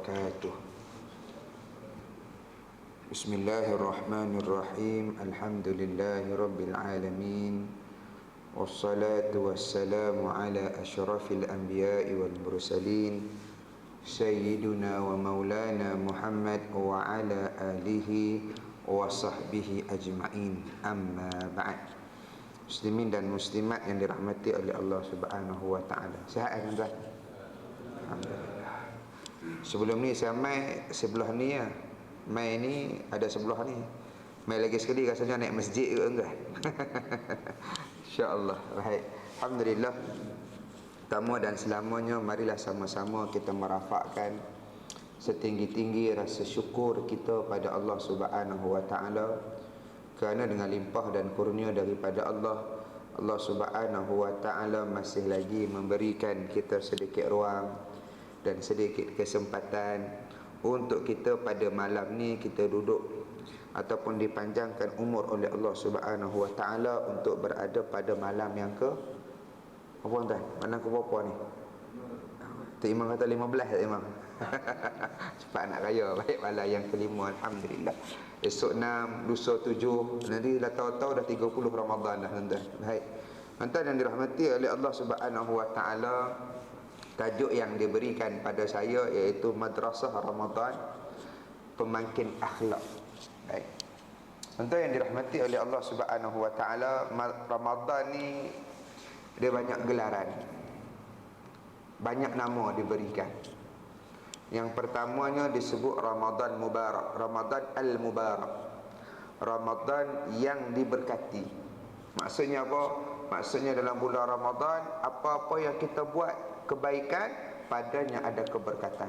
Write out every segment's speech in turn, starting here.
wabarakatuh. Bismillahirrahmanirrahim. Alhamdulillahirabbil alamin. Wassalatu wassalamu ala asyrafil anbiya'i wal mursalin sayyidina wa maulana Muhammad wa ala alihi wa sahbihi ajma'in. Amma ba'd. Muslimin dan muslimat yang dirahmati oleh Allah Subhanahu wa taala. Sihat kan tuan? Alhamdulillah. Sebelum ni saya mai sebelah ni ya. Mai ni ada sebelah ni. Mai lagi sekali rasanya naik masjid ke enggak? Insya-Allah. Baik. Alhamdulillah. Pertama dan selamanya marilah sama-sama kita merafakkan setinggi-tinggi rasa syukur kita pada Allah Subhanahu wa taala, kerana dengan limpah dan kurnia daripada Allah, Allah Subhanahu wa taala masih lagi memberikan kita sedikit ruang dan sedikit kesempatan untuk kita pada malam ni kita duduk ataupun dipanjangkan umur oleh Allah Subhanahu wa taala untuk berada pada malam yang ke apa tuan? Malam ke berapa ni? Tok Imam kata 15 tak Imam? Cepat nak raya. Baik, malam yang kelima, alhamdulillah. Esok 6, lusa 7, nanti dah tahu-tahu dah 30 Ramadan dah tuan-tuan. Baik. Tuan-tuan yang dirahmati oleh Allah Subhanahu wa taala, tajuk yang diberikan pada saya iaitu Madrasah Ramadan Pemangkin Akhlak. Baik. Tuan-tuan yang dirahmati oleh Allah Subhanahu wa taala, Ramadan ni dia banyak gelaran. Banyak nama diberikan. Yang pertamanya disebut Ramadan Mubarak, Ramadan Al-Mubarak, Ramadan yang diberkati. Maksudnya apa? Maksudnya dalam bulan Ramadan, apa-apa yang kita buat kebaikan, padanya ada keberkatan.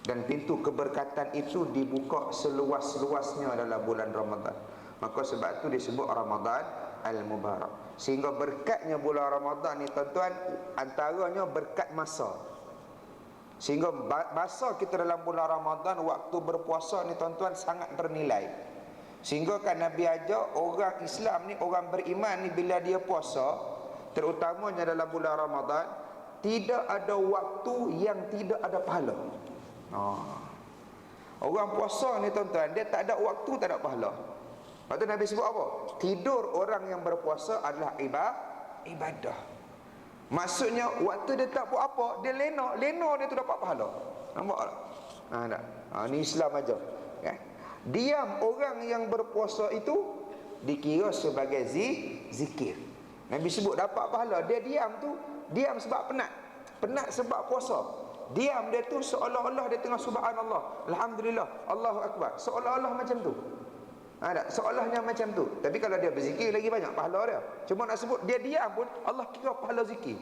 Dan pintu keberkatan itu dibuka seluas-luasnya dalam bulan Ramadan. Maka sebab itu disebut Ramadan Al-Mubarak. Sehingga berkatnya bulan Ramadan ni tuan-tuan, antaranya berkat masa. Sehingga masa kita dalam bulan Ramadan, waktu berpuasa ni tuan-tuan sangat bernilai. Sehingga kan Nabi ajar orang Islam ni, orang beriman ni, bila dia puasa, terutamanya dalam bulan Ramadan, tidak ada waktu yang tidak ada pahala. Orang puasa ni tuan-tuan, dia tak ada waktu, tak ada pahala. Lepas tu Nabi sebut apa? Tidur orang yang berpuasa adalah ibadah. Maksudnya waktu dia tak buat apa, dia lena dia tu dapat pahala. Nampak tak? Tak. Ni Islam aja. Kan? Diam orang yang berpuasa itu dikira sebagai zikir. Nabi sebut dapat pahala. Dia diam tu, diam sebab penat. Penat sebab puasa. Diam dia tu seolah-olah dia tengah subhanallah, alhamdulillah, Allahu akbar. Seolah-olah macam tu. Tak? Seolahnya macam tu. Tapi kalau dia berzikir lagi banyak pahala dia. Cuma nak sebut dia diam pun Allah kira pahala zikir.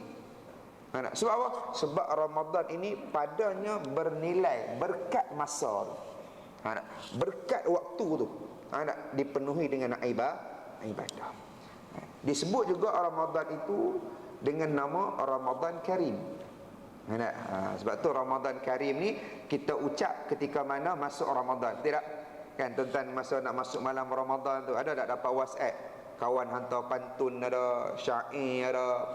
Tak? Sebab apa? Sebab Ramadan ini padanya bernilai berkat masa tu. Tak? Berkat waktu tu. Tak? Dipenuhi dengan ibadah. Disebut juga Ramadan itu dengan nama Ramadan Karim. Sebab tu Ramadan Karim ni kita ucap ketika mana masuk Ramadan. Tidak? Kan tuan-tuan masa nak masuk malam Ramadan tu, ada tak dapat WhatsApp? Kawan hantar pantun, ada syair, ada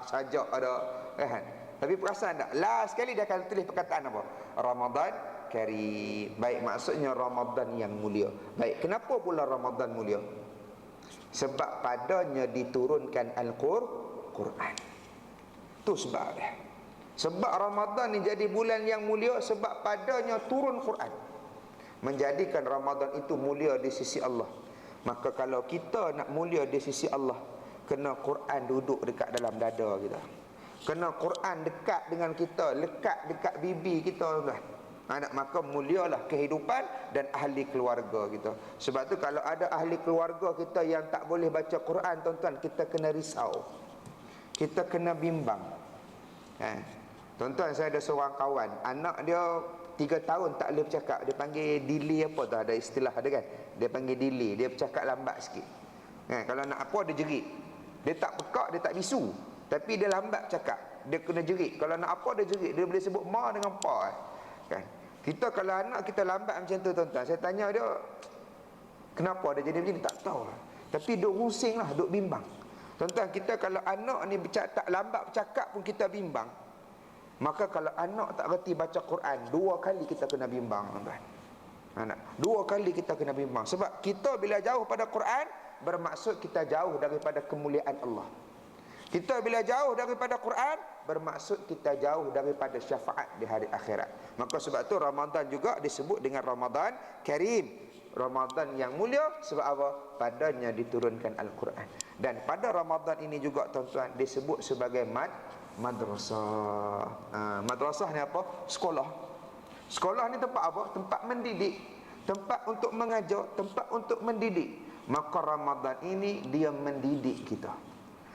sajak, ada kan? Tapi perasan tak? Last sekali dia akan tulis perkataan apa? Ramadan Karim. Baik, maksudnya Ramadan yang mulia. Baik, kenapa pula Ramadan mulia? Sebab padanya diturunkan Al-Quran. Tu sebab dia. Sebab Ramadan ni jadi bulan yang mulia sebab padanya turun Quran, menjadikan Ramadan itu mulia di sisi Allah. Maka kalau kita nak mulia di sisi Allah, kena Quran duduk dekat dalam dada kita. Kena Quran dekat dengan kita, lekat dekat bibi kita. Maka mulialah kehidupan dan ahli keluarga kita. Sebab tu kalau ada ahli keluarga kita yang tak boleh baca Quran, tuan-tuan, kita kena risau. Kita kena bimbang. Tuan-tuan, saya ada seorang kawan, anak dia 3 tahun tak boleh bercakap. Dia panggil delay apa tu, ada istilah ada kan. Dia panggil delay, dia bercakap lambat sikit. Kalau nak apa dia jerit. Dia tak pekak, dia tak bisu, tapi dia lambat cakap. Dia kena jerit. Kalau nak apa dia jerit. Dia boleh sebut ma dengan pa kan. Kita kalau anak kita lambat macam tu tuan-tuan, saya tanya dia kenapa dia jadi macam ni, tak tahu. Tapi duk rusing lah, duk bimbang. Tuan-tuan, kita kalau anak ni tak lambat bercakap pun kita bimbang. Maka kalau anak tak reti baca Quran, 2 kali kita kena bimbang, tuan-tuan. Anak, 2 kali kita kena bimbang. Sebab kita bila jauh pada Quran, bermaksud kita jauh daripada kemuliaan Allah. Kita bila jauh daripada Quran, bermaksud kita jauh daripada syafaat di hari akhirat. Maka sebab tu Ramadan juga disebut dengan Ramadan Karim, Ramadan yang mulia. Sebab apa? Padanya diturunkan Al-Quran. Dan pada Ramadan ini juga, tuan-tuan, disebut sebagai madrasah. Madrasah ni apa? Sekolah. Sekolah ni tempat apa? Tempat mendidik, tempat untuk mengajar, tempat untuk mendidik. Maka Ramadan ini dia mendidik kita.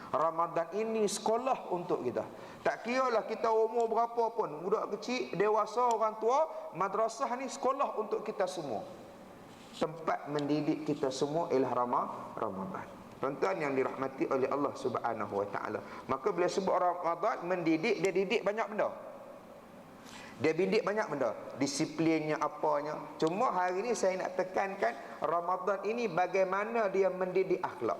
Ramadan ini sekolah untuk kita. Tak kiralah kita umur berapa pun, budak kecil, dewasa, orang tua, madrasah ni sekolah untuk kita semua. Tempat mendidik kita semua ialah Ramadan. Tuan-tuan yang dirahmati oleh Allah Subhanahu wa taala. Maka bila sebut Ramadan mendidik, dia didik banyak benda. Dia didik banyak benda, disiplinnya, apanya. Cuma hari ini saya nak tekankan Ramadan ini bagaimana dia mendidik akhlak,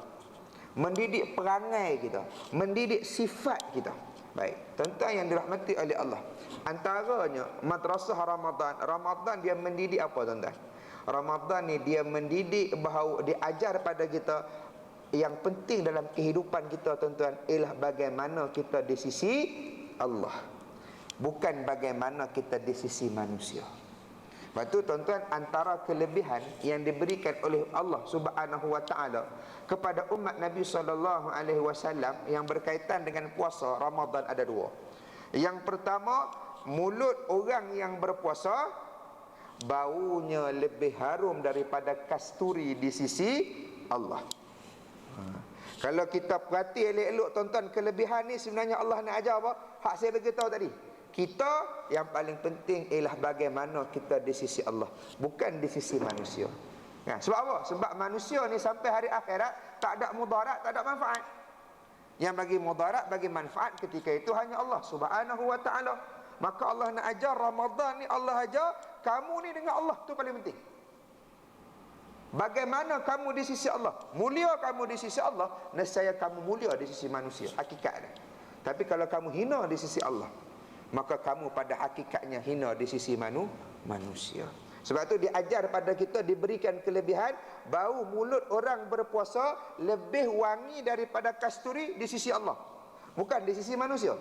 mendidik perangai kita, mendidik sifat kita. Baik, tuan-tuan yang dirahmati oleh Allah, antaranya madrasah Ramadan. Ramadan dia mendidik apa, tuan-tuan? Ramadan ni dia mendidik bahawa dia ajar pada kita yang penting dalam kehidupan kita, tuan-tuan, ialah bagaimana kita di sisi Allah, bukan bagaimana kita di sisi manusia. Lepas tu, tuan-tuan, antara kelebihan yang diberikan oleh Allah Subhanahu wa taala kepada umat Nabi sallallahu alaihi wasallam yang berkaitan dengan puasa Ramadan ada 2. Yang pertama, mulut orang yang berpuasa baunya lebih harum daripada kasturi di sisi Allah. Kalau kita perhati elok-elok, tuan-tuan, kelebihan ni sebenarnya Allah nak ajar apa? Hak saya beritahu tadi. Kita yang paling penting ialah bagaimana kita di sisi Allah, bukan di sisi manusia. Sebab apa? Sebab manusia ni sampai hari akhirat tak ada mudarat, tak ada manfaat. Yang bagi mudarat, bagi manfaat ketika itu hanya Allah Subhanahu wa taala. Maka Allah nak ajar Ramadan ni, Allah ajar kamu ni dengan Allah, tu paling penting. Bagaimana kamu di sisi Allah? Mulia kamu di sisi Allah, nescaya kamu mulia di sisi manusia, hakikatnya. Tapi kalau kamu hina di sisi Allah, maka kamu pada hakikatnya hina di sisi manusia. Sebab tu diajar pada kita, diberikan kelebihan, bau mulut orang berpuasa lebih wangi daripada kasturi di sisi Allah, bukan di sisi manusia.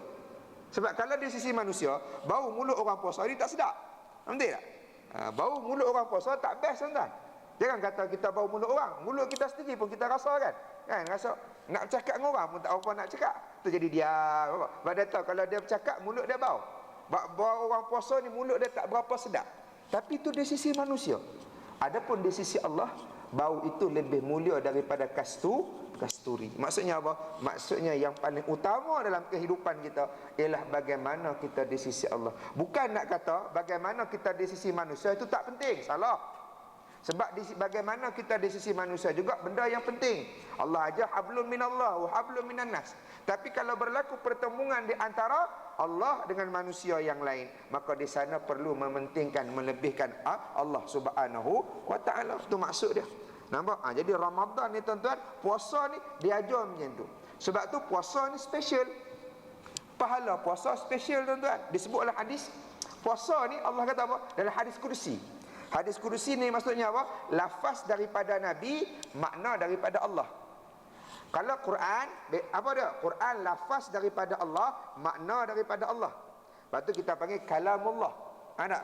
Sebab kalau di sisi manusia, bau mulut orang puasa ni tak sedap. Betul tak? Bau mulut orang puasa tak best, tuan-tuan. Jangan kata kita bau mulut orang, mulut kita sendiri pun kita rasa kan? Rasa nak cakap dengan orang pun tak apa nak cakap. Tu jadi diam. Sebab dia tahu kalau dia bercakap mulut dia bau. Bau orang puasa ni mulut dia tak berapa sedap. Tapi itu di sisi manusia. Adapun di sisi Allah, bau itu lebih mulia daripada kasturi. Maksudnya apa? Maksudnya yang paling utama dalam kehidupan kita ialah bagaimana kita di sisi Allah. Bukan nak kata bagaimana kita di sisi manusia itu tak penting. Salah. Sebab bagaimana kita di sisi manusia juga benda yang penting. Allah ajar hablum minallah wa hablum minan nas. Tapi kalau berlaku pertemuan di antara Allah dengan manusia yang lain, maka di sana perlu mementingkan, melebihkan Allah Subhanahu wa taala. Itu maksud dia. Nampak? Jadi Ramadan ni, tuan-tuan, puasa ni diajar macam tu. Sebab tu puasa ni special. Pahala puasa special, tuan-tuan. Disebut dalam hadis. Puasa ni Allah kata apa? Dalam hadis kursi. Hadis kursi ni maksudnya apa? Lafaz daripada Nabi, makna daripada Allah. Kalau Quran, apa dia? Quran lafaz daripada Allah, makna daripada Allah. Lepas tu kita panggil kalamullah.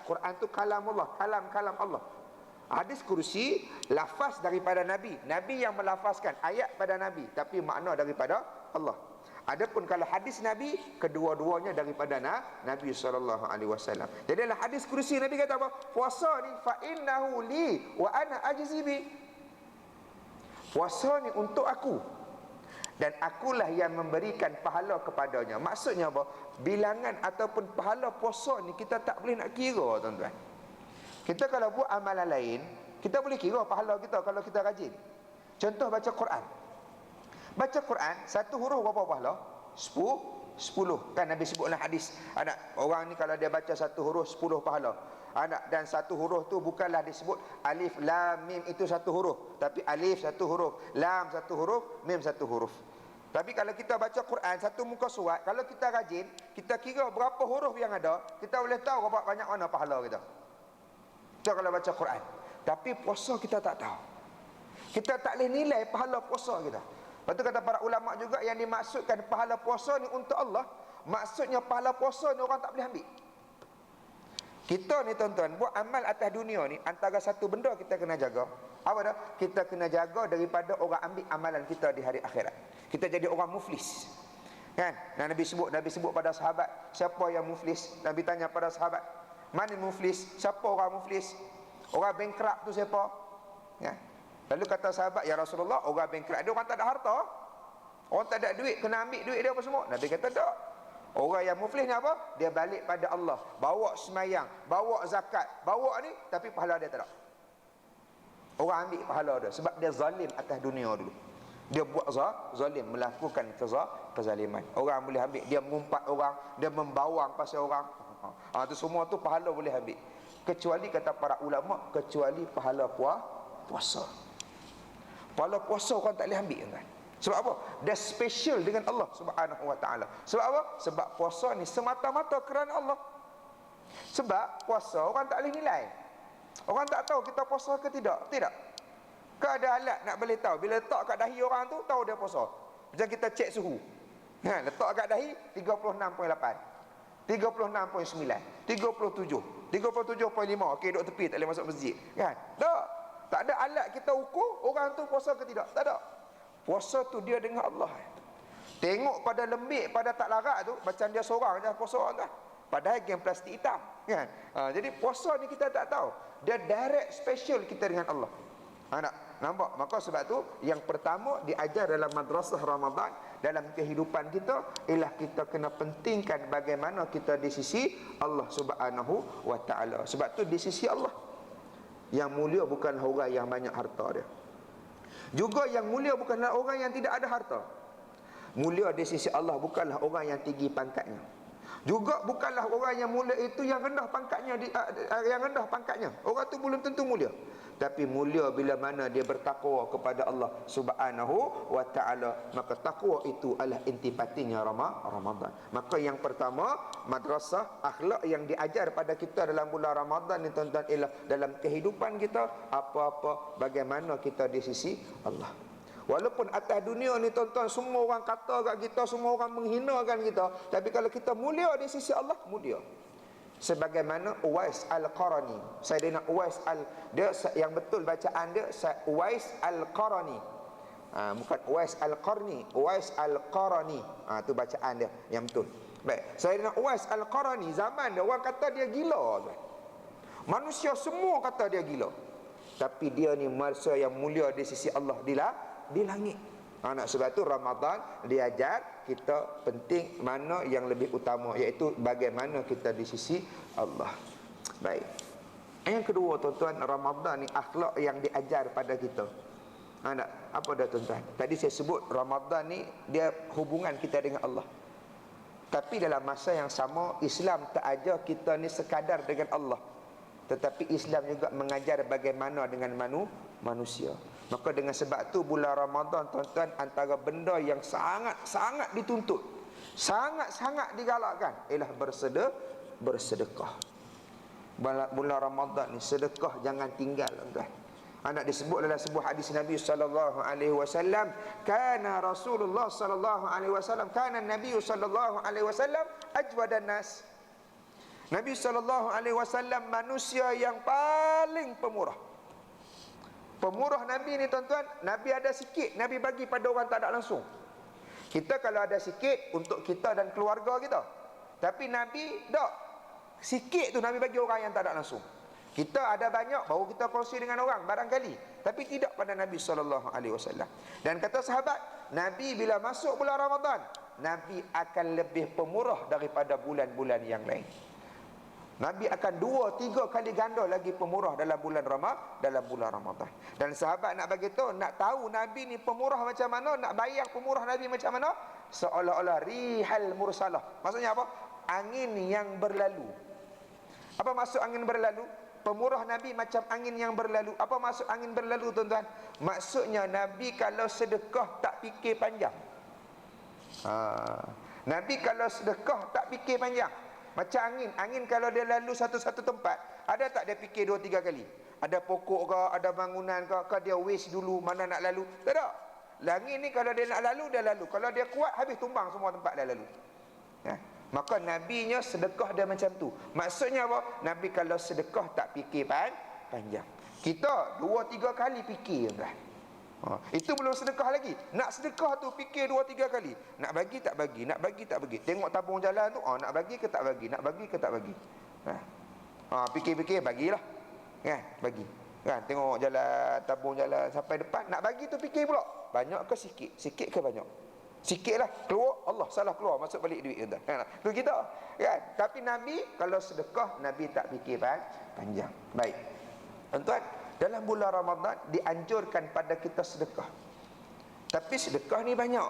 Quran tu kalamullah, kalam Allah. Hadis kursi lafaz daripada Nabi, Nabi yang melafazkan ayat pada Nabi, tapi makna daripada Allah. Adapun kalau hadis Nabi, kedua-duanya daripada Nabi SAW. Jadi dalam hadis kursi Nabi kata apa? Puasa ni fa innahu li wa ana ajzi bi. Puasa ni untuk aku dan akulah yang memberikan pahala kepadanya. Maksudnya apa? Bilangan ataupun pahala puasa ni kita tak boleh nak kira, tuan-tuan. Kita kalau buat amalan lain, kita boleh kira pahala kita kalau kita rajin. Contoh baca Quran. Baca Quran, satu huruf berapa pahala? 10. Kan Nabi sebut dalam hadis, orang ni kalau dia baca satu huruf 10 pahala. Dan satu huruf tu bukanlah disebut alif lam mim itu satu huruf, tapi alif satu huruf, lam satu huruf, mim satu huruf. Tapi kalau kita baca Quran satu muka surat, kalau kita rajin, kita kira berapa huruf yang ada, kita boleh tahu berapa banyak mana pahala kita. Itu kalau baca Quran. Tapi puasa kita tak tahu. Kita tak boleh nilai pahala puasa kita. Lepas tu kata para ulama juga, yang dimaksudkan pahala puasa ni untuk Allah, maksudnya pahala puasa ni orang tak boleh ambil. Kita ni tuan-tuan, buat amal atas dunia ni, antara satu benda kita kena jaga. Apa dah? Kita kena jaga daripada orang ambil amalan kita di hari akhirat. Kita jadi orang muflis. Kan? Dan Nabi sebut pada sahabat, siapa yang muflis? Nabi tanya pada sahabat, mana muflis? Siapa orang muflis? Orang bankrupt tu siapa? Ya. Lalu kata sahabat, ya Rasulullah, orang bankrupt dia orang tak ada harta. Orang tak ada duit, kena ambil duit dia apa semua. Nabi kata tak. Orang yang muflis ni apa? Dia balik pada Allah, bawa semayang, bawa zakat, bawa ni, tapi pahala dia tak ada. Orang ambil pahala dia sebab dia zalim atas dunia dulu. Dia buat zalim, melakukan kezaliman. Orang boleh ambil, dia mengumpat orang, dia membawang pasal orang. Tu semua tu pahala boleh ambil. Kecuali kata para ulama, kecuali pahala puasa. Pahala puasa orang tak boleh ambil, kan? Sebab apa? Dia special dengan Allah Subhanahu wa taala. Sebab apa? Sebab puasa ni semata-mata kerana Allah. Sebab puasa orang tak boleh nilai. Orang tak tahu kita puasa ke tidak. Tidak. Kau ada alat nak boleh tahu. Bila letak kat dahi orang tu, tahu dia puasa. Macam kita cek suhu. Letak kat dahi 36.8, 36.9, 37, 37.5. Okey, duduk tepi, tak boleh masuk masjid. Kan? Tak ada alat kita ukur orang tu puasa ke tidak. Tak ada. Puasa tu dia dengan Allah. Tengok pada lembik, pada tak larat tu, macam dia seorang je puasa orang tu. Padahal game plastik hitam, kan? Jadi puasa ni kita tak tahu. Dia direct special kita dengan Allah. Nampak? Maka sebab tu yang pertama diajar dalam madrasah Ramadan, dalam kehidupan kita, ialah kita kena pentingkan bagaimana kita di sisi Allah Subhanahu wa taala. Sebab tu di sisi Allah yang mulia bukanlah orang yang banyak harta dia. Juga yang mulia bukanlah orang yang tidak ada harta. Mulia di sisi Allah bukanlah orang yang tinggi pangkatnya. Juga bukanlah orang yang mulia itu yang rendah pangkatnya, yang rendah pangkatnya. Orang tu belum tentu mulia. Tapi mulia bila mana dia bertakwa kepada Allah Subhanahu wa taala. Maka takwa itu adalah intipatinya Ramadan. Maka yang pertama, madrasah akhlak yang diajar pada kita dalam bulan Ramadan ni tuan-tuan, ialah dalam kehidupan kita apa-apa bagaimana kita di sisi Allah. Walaupun atas dunia ni tuan-tuan semua orang kata kat kita, semua orang menghinakan kita, tapi kalau kita mulia di sisi Allah, mulia. Sebagaimana Uwais Al-Qarani, Sayyidina Uwais dia yang betul bacaan dia Uwais Al-Qarani. Bukan Uwais Al-Qarni, Uwais Al-Qarani. Tu bacaan dia yang betul. Baik, Sayyidina Uwais Al-Qarani, zaman dia orang kata dia gila. Manusia semua kata dia gila. Tapi dia ni manusia yang mulia di sisi Allah di langit. Nak sebab tu Ramadan diajar kita penting mana yang lebih utama, iaitu bagaimana kita di sisi Allah. Baik. Yang kedua tuan-tuan, Ramadan ni akhlak yang diajar pada kita. Apa dah tuan-tuan? Tadi saya sebut Ramadan ni dia hubungan kita dengan Allah. Tapi dalam masa yang sama, Islam tak ajar kita ni sekadar dengan Allah, tetapi Islam juga mengajar bagaimana dengan manusia. Maka dengan sebab tu bulan Ramadan tuan-tuan, antara benda yang sangat-sangat dituntut, sangat-sangat digalakkan ialah bersedekah. Bulan Ramadan ni sedekah jangan tinggal tuan-tuan. Anak disebut dalam sebuah hadis Nabi sallallahu alaihi wasallam, kana Rasulullah sallallahu alaihi wasallam, kana Nabi sallallahu alaihi wasallam ajwadan nas. Nabi sallallahu alaihi wasallam manusia yang paling pemurah. Pemurah Nabi ni tuan-tuan, Nabi ada sikit, Nabi bagi pada orang tak ada langsung. Kita kalau ada sikit untuk kita dan keluarga kita. Tapi Nabi tak. Sikit tu Nabi bagi orang yang tak ada langsung. Kita ada banyak, baru kita kongsi dengan orang barangkali. Tapi tidak pada Nabi SAW. Dan kata sahabat, Nabi bila masuk bulan Ramadan, Nabi akan lebih pemurah daripada bulan-bulan yang lain. Nabi akan 2-3 kali ganda lagi pemurah dalam bulan Ramadan. Dan sahabat nak bagi tahu, nak tahu Nabi ni pemurah macam mana, nak bayang pemurah Nabi macam mana, seolah-olah rihal mursalah. Maksudnya apa? Angin yang berlalu. Apa maksud angin berlalu? Pemurah Nabi macam angin yang berlalu. Apa maksud angin berlalu tuan-tuan? Maksudnya Nabi kalau sedekah tak fikir panjang. Nabi kalau sedekah tak fikir panjang. Macam angin kalau dia lalu satu-satu tempat, ada tak dia fikir 2-3 kali? Ada pokok ke, ada bangunan ke dia waste dulu mana nak lalu? Tak ada. Langit ni kalau dia nak lalu, dia lalu. Kalau dia kuat, habis tumbang semua tempat dia lalu. Ya. Maka nabinya sedekah dia macam tu. Maksudnya apa? Nabi kalau sedekah tak fikir panjang. Kita 2-3 kali fikir dah. Itu belum sedekah lagi. Nak sedekah tu fikir 2-3 kali. Nak bagi tak bagi, nak bagi tak bagi. Tengok tabung jalan tu, nak bagi ke tak bagi, nak bagi ke tak bagi. Fikir-fikir bagilah. Kan? Bagi. Kan? Tengok jalan, tabung jalan sampai depan, nak bagi tu fikir pula. Banyak ke sikit? Sikit ke banyak? Sikit lah, keluar, Allah salah keluar, masuk balik duit kita. Kan? Tu kita. Kan? Tapi Nabi kalau sedekah, Nabi tak fikir panjang. Baik. Tuan-tuan, dalam bulan Ramadan dianjurkan pada kita sedekah. Tapi sedekah ni banyak.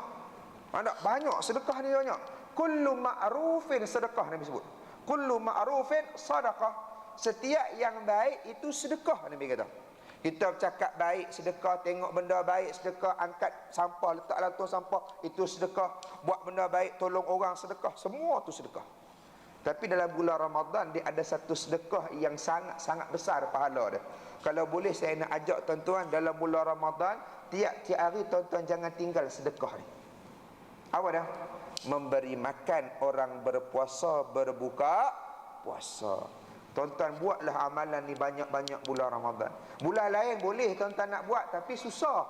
Banyak sedekah ni banyak. Kullu ma'rufin sedekah Nabi sebut. Kullu ma'rufin sedekah. Setiap yang baik itu sedekah Nabi kata. Kita cakap baik sedekah, tengok benda baik sedekah, angkat sampah letak dalam tong sampah itu sedekah, buat benda baik tolong orang sedekah, semua tu sedekah. Tapi dalam bulan Ramadan dia ada satu sedekah yang sangat-sangat besar pahala dia. Kalau boleh saya nak ajak tuan-tuan dalam bulan Ramadan, tiap-tiap hari tuan-tuan jangan tinggal sedekah ni. Apa dah? Memberi makan orang berpuasa, berbuka puasa. Tuan-tuan buatlah amalan ni banyak-banyak bulan Ramadan. Bulan lain boleh tuan-tuan nak buat, tapi susah.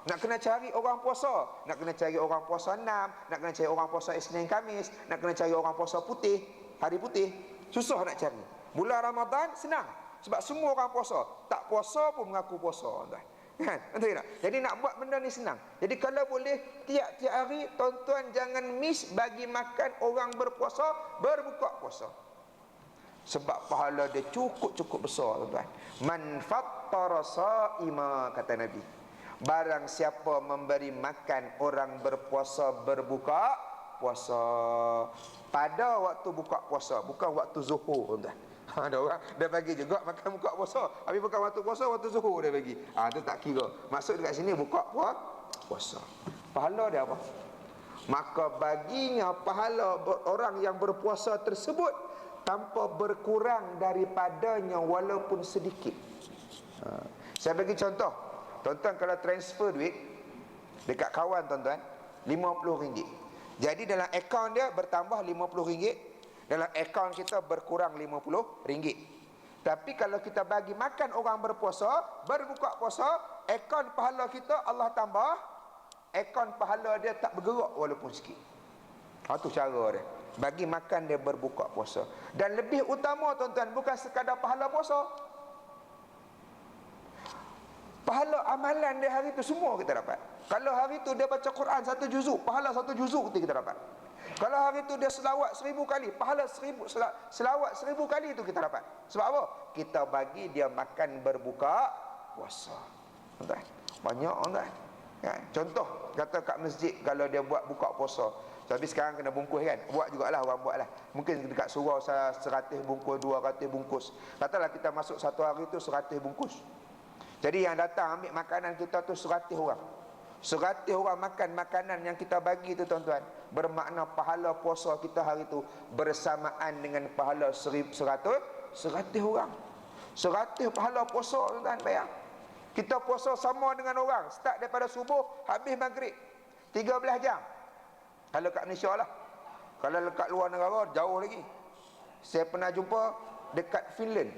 Nak kena cari orang puasa, nak kena cari orang puasa 6, nak kena cari orang puasa Isnin Khamis, nak kena cari orang puasa putih, hari putih. Susah nak cari. Bulan Ramadan senang. Sebab semua orang puasa. Tak puasa pun mengaku puasa, tuan. Kan? Betul tak? Jadi nak buat benda ni senang. Jadi kalau boleh tiap-tiap hari tuan-tuan jangan miss bagi makan orang berpuasa, berbuka puasa. Sebab pahala dia cukup besar, tuan. Man fattara saima, kata Nabi. Barang siapa memberi makan orang berpuasa, berbuka puasa pada waktu buka puasa, bukan waktu zuhur, tuan. Ada orang dia bagi juga makan buka puasa, tapi bukan waktu puasa, waktu zuhur dia bagi. Tu tak kira. Maksud dekat sini buka puasa. Pahala dia apa? Maka baginya pahala orang yang berpuasa tersebut tanpa berkurang daripadanya walaupun sedikit. Saya bagi contoh. Tuan-tuan kalau transfer duit dekat kawan tuan-tuan RM50. Jadi dalam akaun dia bertambah RM50, dalam akaun kita berkurang RM50. Tapi kalau kita bagi makan orang berpuasa, berbuka puasa, akaun pahala kita Allah tambah, akaun pahala dia tak bergerak walaupun sikit. Itu cara dia. Bagi makan dia berbuka puasa. Dan lebih utama tuan-tuan, bukan sekadar pahala puasa, pahala amalan dia hari itu semua kita dapat. Kalau hari itu dia baca Quran 1 juzuk, pahala 1 juzuk kita dapat. Kalau hari itu dia selawat 1000 kali, pahala selawat 1000 kali itu kita dapat. Sebab apa? Kita bagi dia makan berbuka puasa. Tuan-tuan, banyak tuan. Ya, contoh kata kat masjid kalau dia buat buka puasa. Tapi sekarang kena bungkus kan. Buat jugalah, orang buatlah. Mungkin dekat surau 100 bungkus, 200 bungkus. Katalah kita masuk satu hari tu 100 bungkus. Jadi yang datang ambil makanan kita tu 100 orang. 100 orang makan makanan yang kita bagi tu tuan-tuan, bermakna pahala puasa kita hari tu bersamaan dengan pahala 100 orang. 100 pahala puasa tuan-tuan, bayang. Kita puasa sama dengan orang, start daripada subuh habis maghrib 13 jam. Kalau kat Malaysia lah. Kalau dekat luar negara jauh lagi. Saya pernah jumpa dekat Finland.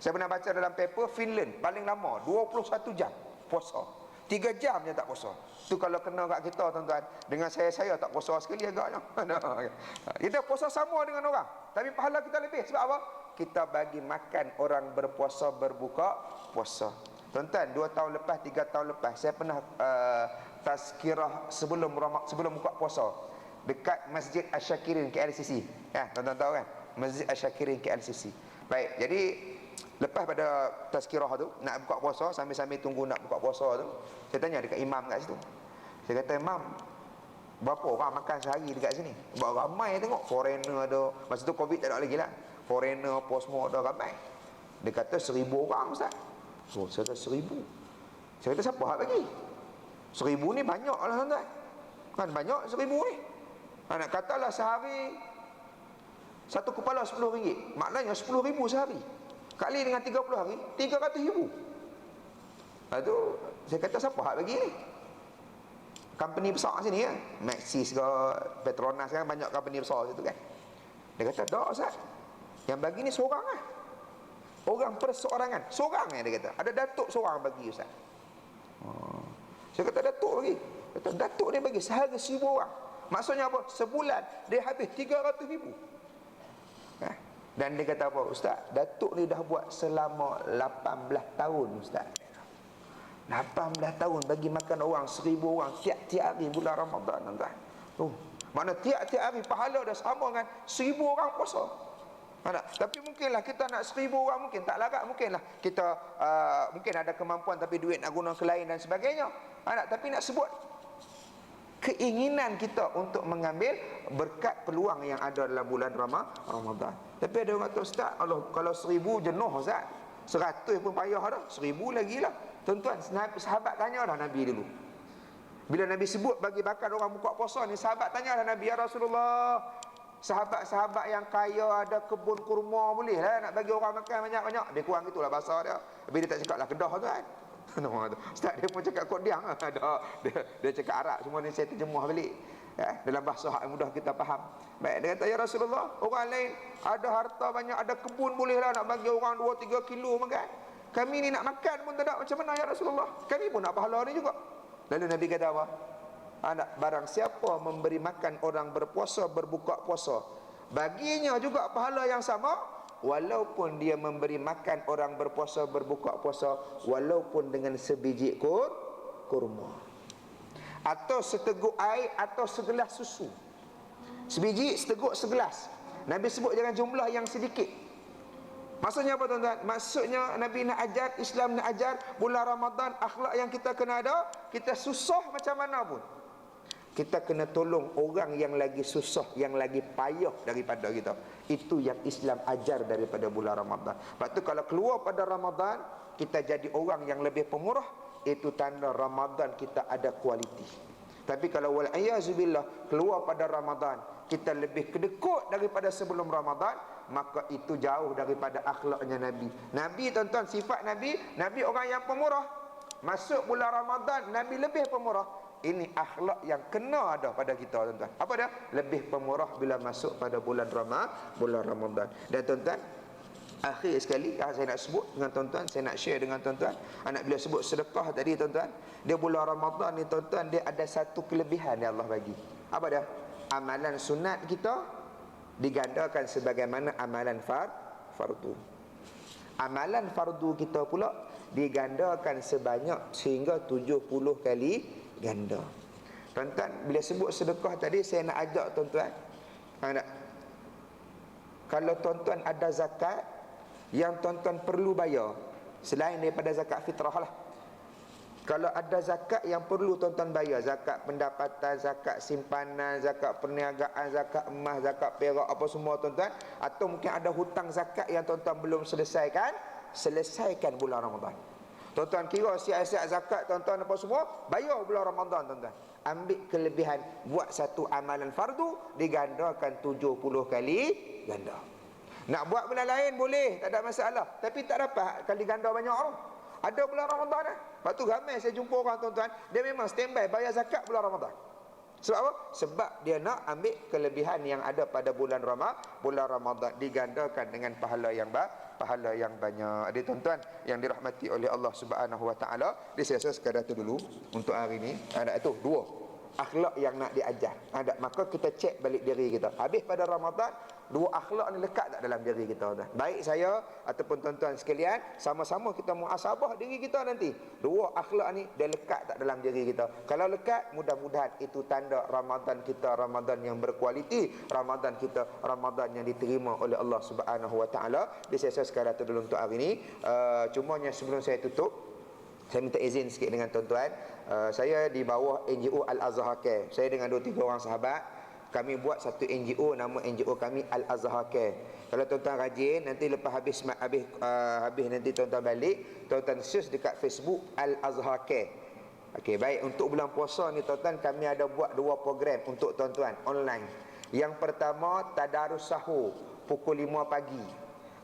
Saya pernah baca dalam paper Finland paling lama 21 jam puasa. 3 jam je tak puasa. Tu kalau kena kat kita tuan-tuan, dengan saya tak puasa sekali agaknya. Kita puasa sama dengan orang, tapi pahala kita lebih. Sebab apa? Kita bagi makan orang berpuasa, berbuka puasa. Tuan-tuan, 2 tahun lepas, 3 tahun lepas, saya pernah tazkirah sebelum buka puasa dekat Masjid Asyakirin KLCC. Ya, tuan-tuan tahu kan? Masjid Asyakirin KLCC. Baik, jadi lepas pada tazkirah tu, nak buka puasa, sambil-sambil tunggu nak buka puasa tu, saya tanya dekat imam kat situ. Saya kata, imam, berapa orang makan sehari dekat sini? Sebab ramai tengok, foreigner ada. Masa tu Covid tak ada lagi lah. Foreigner apa semua ada ramai. Dia kata 1000 orang, Ustaz. So, saya kata 1000. Saya kata siapa hak bagi? 1000 ni banyak lah tuan-tuan. Kan banyak 1000 ni. Nak katalah sehari satu kepala RM10, maknanya RM10,000 sehari. Kali dengan 30 hari, RM300,000. Itu saya kata siapa hak bagi ni? Company besar sini kan, Maxis ke Petronas kan, banyak company besar situ kan. Dia kata, tak Ustaz, yang bagi ni seorang lah, orang perseorangan, seorang dia kata. Ada datuk seorang bagi Ustaz. Saya kata datuk bagi. Kata datuk dia bagi sehari 1,000 orang. Maksudnya apa? Sebulan dia habis 300,000. Dan dia kata apa? Ustaz, datuk ni dah buat selama 18 tahun Ustaz. 18 tahun bagi makan orang 1,000 orang tiap-tiap hari bulan Ramadan, tuan-tuan. Mana tiap-tiap hari pahala dah sama dengan 1,000 orang puasa. Tapi mungkinlah kita nak 1,000 orang, mungkin tak larat, mungkinlah kita mungkin ada kemampuan tapi duit nak guna ke lain dan sebagainya. Tapi nak sebut keinginan kita untuk mengambil berkat peluang yang ada dalam bulan Ramadan. Tapi ada orang kata, Ustaz, Allah, kalau 1,000 jenuh Ustaz, 100 pun payah dah, 1,000 lagi lah. Tuan-tuan, sahabat tanya dah Nabi dulu. Bila Nabi sebut bagi bakar orang buka puasa ni, sahabat tanya dah Nabi, ya Rasulullah, sahabat-sahabat yang kaya ada kebun kurma boleh lah nak bagi orang makan banyak-banyak. Dia kurang gitulah bahasa dia. Tapi dia tak cakap lah Kedah tu kan. Ustaz dia pun cakap Kodiang lah. Dia cakap Arab, semua ni saya terjemah balik dalam bahasa yang mudah kita faham. Baik, dia kata, ya Rasulullah, orang lain ada harta banyak, ada kebun boleh lah nak bagi orang 2-3 kilo makan. Kami ni nak makan pun tak ada, macam mana ya Rasulullah? Kami pun nak pahala ni juga. Lalu Nabi kata apa? Barang siapa memberi makan orang berpuasa, berbuka puasa, baginya juga pahala yang sama, walaupun dia memberi makan orang berpuasa, berbuka puasa, walaupun dengan sebiji kurma, atau seteguk air, atau segelas susu. Sebiji, seteguk, segelas. Nabi sebut jangan jumlah yang sedikit. Maksudnya apa tuan-tuan? Maksudnya Nabi nak ajar, Islam nak ajar, bulan Ramadan akhlak yang kita kena ada. Kita susah macam mana pun, kita kena tolong orang yang lagi susah, yang lagi payah daripada kita. Itu yang Islam ajar daripada bulan Ramadan. Sebab tu kalau keluar pada Ramadan, kita jadi orang yang lebih pemurah, itu tanda Ramadan kita ada kualiti. Tapi kalau wal'ayazubillah keluar pada Ramadan, kita lebih kedekut daripada sebelum Ramadan, maka itu jauh daripada akhlaknya Nabi. Nabi, tuan-tuan, sifat Nabi orang yang pemurah. Masuk bulan Ramadan, Nabi lebih pemurah. Ini akhlak yang kena ada pada kita, tuan-tuan. Apa dia? Lebih pemurah bila masuk pada bulan Ramadan. Dan tuan-tuan, akhir sekali saya nak sebut dengan tuan-tuan, saya nak share dengan tuan-tuan. Anak bila sebut sedekah tadi, tuan-tuan, dia bulan Ramadan ni, tuan-tuan, dia ada satu kelebihan yang Allah bagi. Apa dia? Amalan sunat kita digandakan sebagaimana amalan fardu. Amalan fardu kita pula digandakan sebanyak sehingga 70 kali ganda. Tuan-tuan, bila sebut sedekah tadi, saya nak ajak tuan-tuan, kalau tuan-tuan ada zakat yang tuan-tuan perlu bayar selain daripada zakat fitrah lah. Kalau ada zakat yang perlu tuan-tuan bayar, zakat pendapatan, zakat simpanan, zakat perniagaan, zakat emas, zakat perak, apa semua tuan-tuan, atau mungkin ada hutang zakat yang tuan-tuan belum selesaikan bulan Ramadan. Tuan-tuan kira siap-siap zakat tuan-tuan apa semua, bayar bulan Ramadan tuan-tuan. Ambil kelebihan, buat satu amalan fardu, digandakan 70 kali ganda. Nak buat bulan lain boleh, tak ada masalah, tapi tak dapat kali ganda banyak tu. Ada bulan Ramadan dah. Lepas tu ramai saya jumpa orang tuan-tuan, dia memang standby bayar zakat bulan Ramadan. Sebab apa? Sebab dia nak ambil kelebihan yang ada pada bulan Ramadan, digandakan dengan pahala yang banyak. Adik tuan-tuan yang dirahmati oleh Allah Subhanahu wa taala, saya rasa sekadar tu dulu untuk hari ni. Ada itu dua akhlak yang nak diajar. Maka kita cek balik diri kita. Habis pada Ramadan, dua akhlak ni lekat tak dalam diri kita, tuan? Baik saya ataupun tuan-tuan sekalian, sama-sama kita muhasabah diri kita nanti. Dua akhlak ni dia lekat tak dalam diri kita? Kalau lekat, mudah-mudahan itu tanda Ramadan kita Ramadan yang berkualiti, Ramadan kita Ramadan yang diterima oleh Allah Subhanahu wa taala. Saya sekadar tu dulu untuk hari ni. Cumanya sebelum saya tutup, saya minta izin sikit dengan tuan-tuan. Saya di bawah NGO Al-Azhar Care. Saya dengan 2-3 orang sahabat, kami buat satu NGO, nama NGO kami Al-Azhar Care. Kalau tuan-tuan rajin, nanti lepas habis nanti tuan-tuan balik, tuan-tuan search dekat Facebook Al-Azhar Care. Okey, baik, untuk bulan puasa ni tuan-tuan, kami ada buat 2 program untuk tuan-tuan online. Yang pertama, tadarus sahur pukul 5 pagi.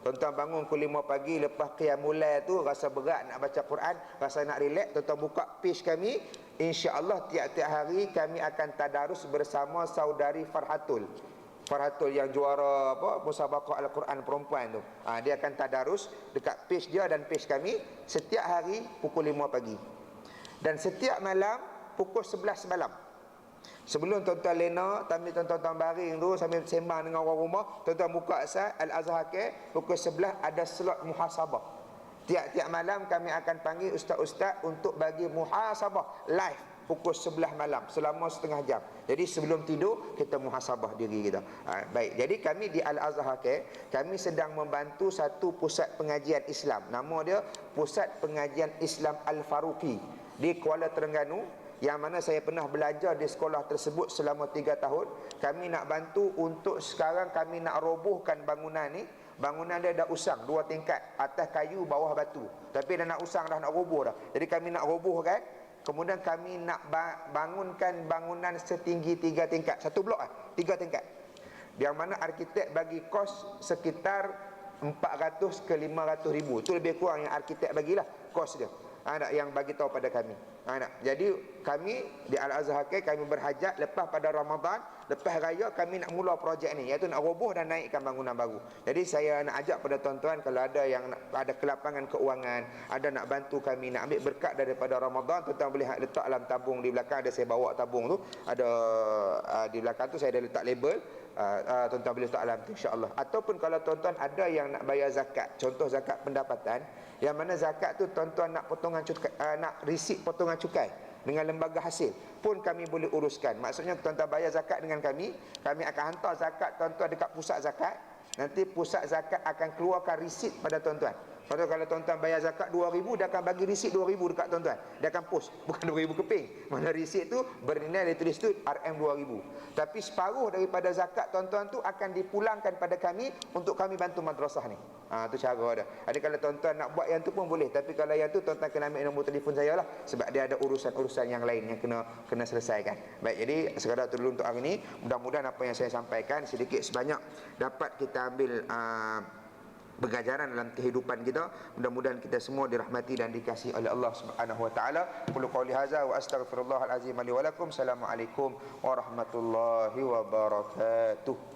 Tuan-tuan bangun pukul 5 pagi, lepas qiyamul lail tu rasa berat nak baca Quran, rasa nak relax, tuan-tuan buka page kami. Insya-Allah tiap-tiap hari kami akan tadarus bersama saudari Farhatul. Farhatul yang juara musabaqah Al-Quran perempuan tu. Dia akan tadarus dekat page dia dan page kami setiap hari pukul 5 pagi. Dan setiap malam pukul 11 malam. Sebelum tuan-tuan lena, tuan-tuan baring tu sambil sembang dengan orang rumah, tuan-tuan buka asal Al-Azhar pukul 11 ada slot muhasabah. Tiap-tiap malam kami akan panggil ustaz-ustaz untuk bagi muhasabah live pukul 11 malam selama setengah jam. Jadi sebelum tidur kita muhasabah diri kita. Baik, jadi kami di Al-Azhar kami sedang membantu satu pusat pengajian Islam. Nama dia Pusat Pengajian Islam Al-Faruqi di Kuala Terengganu, yang mana saya pernah belajar di sekolah tersebut selama 3 tahun. Kami nak bantu untuk sekarang kami nak robohkan bangunan ni. Bangunan dia dah usang 2 tingkat, atas kayu, bawah batu. Tapi dah nak usang, dah nak roboh dah. Jadi kami nak robohkan. Kemudian kami nak bangunkan bangunan setinggi 3 tingkat. Satu blok 3 tingkat. Yang mana arkitek bagi kos sekitar 400 ke 500 ribu. Itu lebih kurang yang arkitek bagilah kos dia. Yang bagi tahu pada kami. Jadi kami di Al-Azhar kami berhajat lepas pada Ramadan, lepas raya kami nak mula projek ni, iaitu nak roboh dan naikkan bangunan baru. Jadi saya nak ajak pada tuan-tuan, kalau ada yang ada kelapangan keuangan, ada nak bantu kami nak ambil berkat daripada Ramadan, tuan-tuan boleh letak dalam tabung di belakang. Ada saya bawa tabung tu, ada di belakang tu saya ada letak label. Tuan-tuan boleh letak dalam tu, insya-Allah. Ataupun kalau tuan-tuan ada yang nak bayar zakat, contoh zakat pendapatan, yang mana zakat tu tuan-tuan nak potongan cukai, nak risik potongan cukai dengan lembaga hasil pun kami boleh uruskan. Maksudnya tuan-tuan bayar zakat dengan kami akan hantar zakat tuan-tuan dekat pusat zakat. Nanti pusat zakat akan keluarkan risit pada tuan-tuan. Padahal kalau tuan-tuan bayar zakat 2,000, dia akan bagi risit 2,000 dekat tuan-tuan. Dia akan post, bukan 2,000 keping. Mana risit tu bernilai, dia tulis tu RM2,000. Tapi separuh daripada zakat tuan-tuan tu akan dipulangkan pada kami untuk kami bantu madrasah ni. Tu cara dia. Jadi kalau tuan-tuan nak buat yang tu pun boleh. Tapi kalau yang tu tuan-tuan kena ambil nombor telefon saya lah, sebab dia ada urusan-urusan yang lain yang kena selesaikan. Baik, jadi sekadar tu dulu untuk hari ini. Mudah-mudahan apa yang saya sampaikan sedikit sebanyak dapat kita ambil pengajaran dalam kehidupan kita. Mudah-mudahan kita semua dirahmati dan dikasihi oleh Allah Subhanahu wa taala. Qul qouli hadza wa astaghfirullahal azim li wa lakum. Assalamualaikum warahmatullahi wabarakatuh.